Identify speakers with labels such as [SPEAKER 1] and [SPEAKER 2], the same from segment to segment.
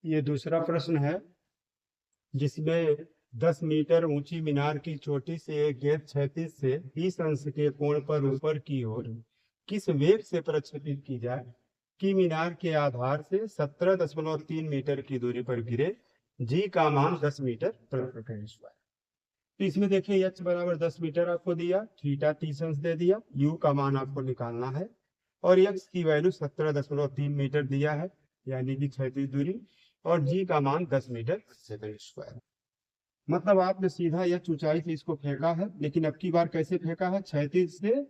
[SPEAKER 1] ये दूसरा प्रश्न है जिसमें 10 मीटर ऊंची मीनार की चोटी से एक गेंद क्षैतिज से 30 अंश के कोण पर ऊपर की ओर किस वेग से प्रक्षेपित की जाए कि मीनार के आधार से 17.3 मीटर की दूरी पर गिरे। जी का मान 10 मीटर प्रति सेकंड स्क्वायर। तो इसमें देखिए एच बराबर 10 मीटर आपको दिया, थीटा 30 अंश दे दिया, यू का मान आपको निकालना है और एक्स की वैल्यू 17.3 मीटर दिया है यानी कि क्षैतिज दूरी, और जी का मान 10 मीटर सेकंड स्क्वायर। मतलब आपने सीधा यह ऊंचाई से इसको फेंका है, लेकिन अब की बार कैसे फेंका है, क्षैतिज से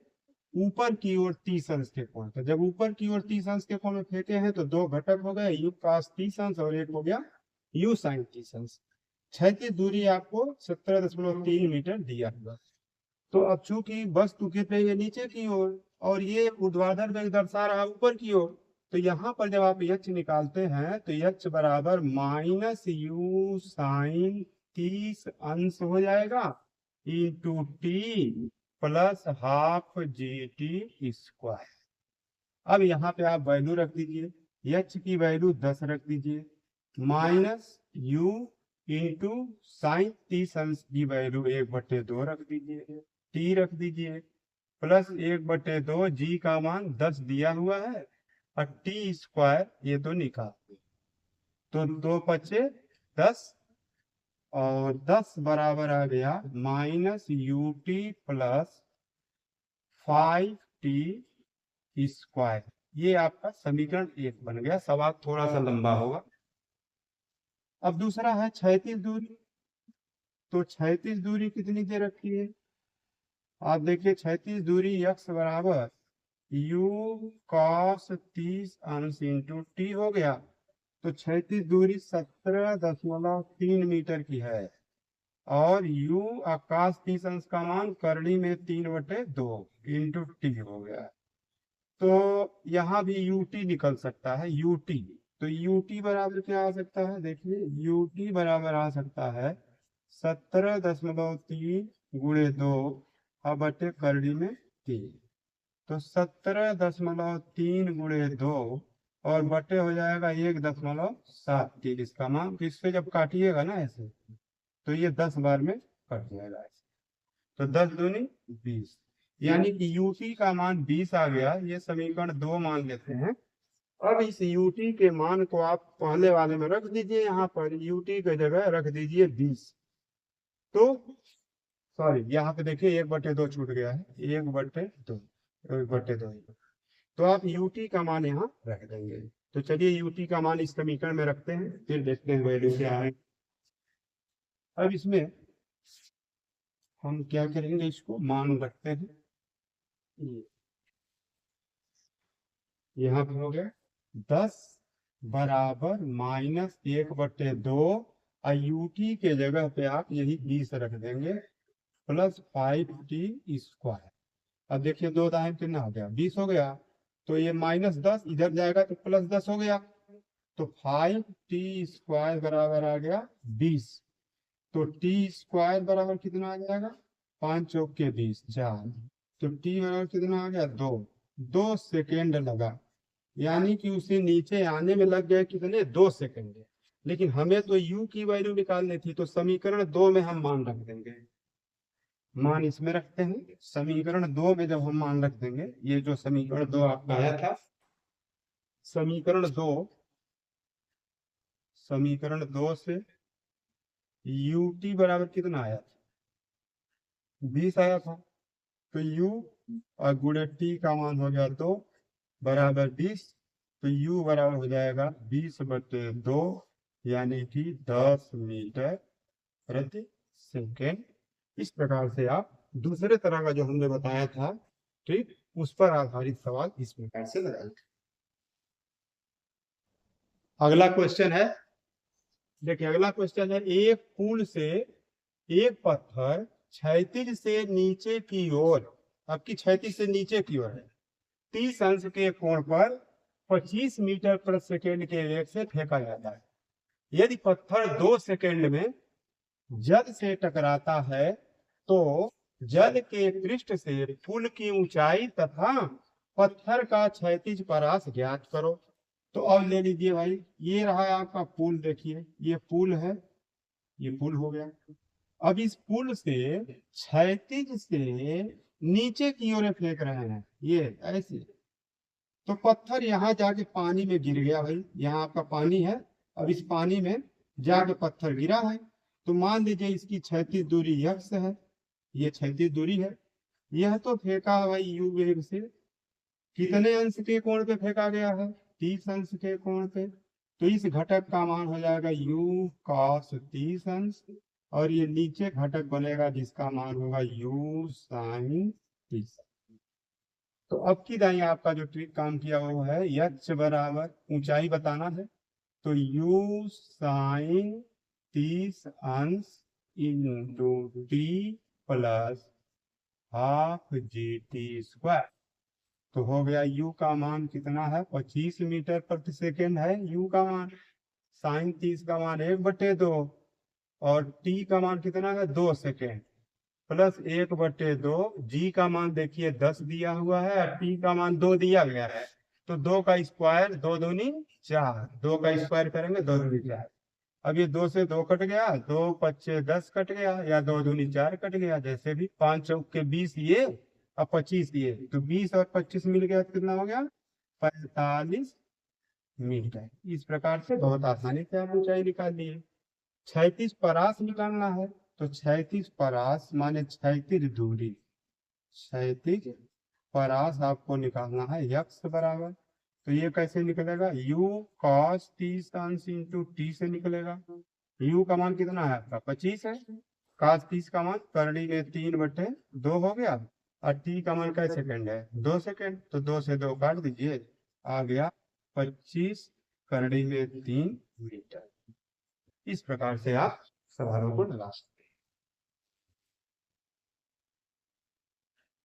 [SPEAKER 1] ऊपर की ओर 30 अंश के कोण पर। जब ऊपर की ओर 30 अंश के कोण में फेंके हैं तो दो घटक हो गए, यू cos 30 अंश और एक हो गया यू sin 30 अंश। क्षैतिज दूरी आपको 17.3 मीटर दिया हुआ। तो अब चूंकि वस्तु कित रही है नीचे की ओर और ये ऊर्ध्वाधर वेग दर्शा रहा ऊपर की ओर, तो यहाँ पर जब आप यच निकालते हैं तो यच बराबर माइनस यू साइन 30 अंश हो जाएगा into T plus half G T square. अब यहाँ पे आप वैल्यू रख दीजिए, यच की वैल्यू 10 रख दीजिए, माइनस यू इंटू साइन 30 अंश की वैल्यू 1/2 रख दीजिए, टी रख दीजिए, प्लस 1/2, जी का मान 10 दिया हुआ है और टी स्क्वायर ये तो निकाल दो, तो 2×5 = 10 और 10 बराबर आ गया minus U T plus 5t square. ये आपका समीकरण 1 बन गया। सवाल थोड़ा सा लंबा होगा। अब दूसरा है क्षैतिज दूरी। तो क्षैतिज दूरी कितनी दे रखी है, आप देखिए क्षैतिज दूरी x बराबर यू cos 30 अंश इंटू टी हो गया। तो क्षैतिज दूरी 17.3 मीटर की है और u cos 30 अंश का मान करनी में 3/2 इंटू टी हो गया। तो यहाँ भी यूटी निकल सकता है, यूटी। तो यूटी बराबर क्या आ सकता है, देखिए यूटी बराबर आ सकता है 17.3 गुणे 2 बटे करनी में 3। तो 17.3 गुणे 2 और बटे हो जाएगा 1.73। इसका मान तो इससे जब काटिएगा ना ऐसे तो ये 10 बार में कट जाएगा ऐसे। तो 10 दूनी 20 यानी कि यूटी का मान 20 आ गया। ये समीकरण 2 मान लेते हैं। अब इस यूटी के मान को आप पहले वाले में रख दीजिए, यहाँ पर यूटी की जगह रख दीजिए 20। तो सॉरी यहाँ पे देखिए 1/2 छूट गया है, 1/2, 1/2। तो आप यूटी का मान यहाँ रख देंगे। तो चलिए यूटी का मान इस समीकरण में रखते हैं, फिर देखते हैं वैल्यू क्या है। अब इसमें हम क्या करेंगे, इसको मान रखते हैं। यहाँ पे हो गया 10 बराबर माइनस 1/2 और यूटी के जगह पे आप यही 20 रख देंगे प्लस 5t स्क्वायर। अब देखिए दो दाएं कितना हो गया, 20 हो गया। तो ये -10 इधर जाएगा तो +10 हो गया। तो 5t स्क्वायर बराबर आ गया 20। तो टी स्क्वायर बराबर कितना आ जाएगा, 5 चौके 20 4। तो टी बराबर कितना आ गया 2। 2 सेकेंड लगा, यानी कि उसे नीचे आने में लग गए कितने, 2 सेकेंड। लेकिन हमें तो u की वैल्यू निकालनी थी, तो समीकरण 2 में हम मान रख देंगे। मान इसमें रखते हैं, समीकरण 2 में जब हम मान रख देंगे, ये जो समीकरण 2 आपका आया था, समीकरण 2 से ut बराबर कितना आया था, 20 आया था। तो u और गुणे t का मान हो गया 2 बराबर 20। तो u बराबर हो जाएगा 20/2 यानी कि 10 मीटर प्रति सेकेंड। इस प्रकार से आप दूसरे तरह का जो हमने बताया था, ठीक, उस पर आधारित सवाल इस प्रकार से लगाएंगे। अगला क्वेश्चन है, देखिए अगला क्वेश्चन है, एक पुल से एक पत्थर क्षैतिज से नीचे की ओर, आपकी क्षैतिज से नीचे की ओर है, 30 अंश के कोण पर 25 मीटर प्रति सेकेंड के वेग से फेंका जाता है। यदि पत्थर 2 सेकेंड में जल से टकराता है तो जल के पृष्ठ से पुल की ऊंचाई तथा पत्थर का क्षैतिज परास ज्ञात करो। तो अब ले लीजिए भाई, ये रहा आपका पुल, देखिए ये पुल है, ये पुल हो गया। अब इस पुल से क्षैतिज से नीचे की ओर फेंक रहे हैं, ये ऐसे। तो पत्थर यहाँ जाके पानी में गिर गया भाई, यहाँ आपका पानी है, अब इस पानी में जाके पत्थर गिरा है। तो मान लीजिए इसकी क्षैतिज दूरी x है, ये क्षैतिज दूरी है। यह तो फेंका है भाई u वेग से, कितने अंश के कोण पे फेंका गया है, 30 अंश के कोण पे। तो इस घटक का मान हो जाएगा u cos 30 अंश, और ये नीचे घटक बनेगा जिसका मान होगा u sin 30। तो अब की दाई आपका जो ट्रिक काम किया वो है यक्ष बराबर ऊंचाई बताना है, तो u साइन 30 अंश into T plus half G T square. तो हो गया u का मान कितना है, 25 मीटर प्रति सेकेंड है u का मान। साइन 30 का मान 1/2, और t का मान कितना है 2 सेकेंड, प्लस 1/2। जी का मान देखिए 10 दिया हुआ है और टी का मान 2 दिया गया है। तो 2 का स्क्वायर 2 दूनी 4, 2 का स्क्वायर करेंगे 2 दूनी 4। अब ये 2 से 2 कट गया, 2 5 10 कट गया, या 2 दूनी 4 कट गया, जैसे भी। 5 चौक के 20 ये और 25 ये, तो 20 और 25 मिल गया तो कितना हो गया 45 मीटर। इस प्रकार से बहुत आसानी से आप ऊंचाई निकाल लिए। क्षैतिज परास निकालना है, तो क्षैतिज परास माने क्षैतिज दूरी, क्षैतिज परास आपको निकालना है यक्स बराबर। तो ये कैसे निकलेगा, u cos 30 अंश इंटू टी से निकलेगा। u का मान कितना है आपका 25 है, cos 30 का मान करड़ी में 3/2 हो गया, और t का मान क्या सेकंड है 2 सेकंड, तो 2 से 2 काट दीजिए, आ गया 25 करड़ी में 3 मीटर। इस प्रकार से आप सवालों को लगा सकते हैं।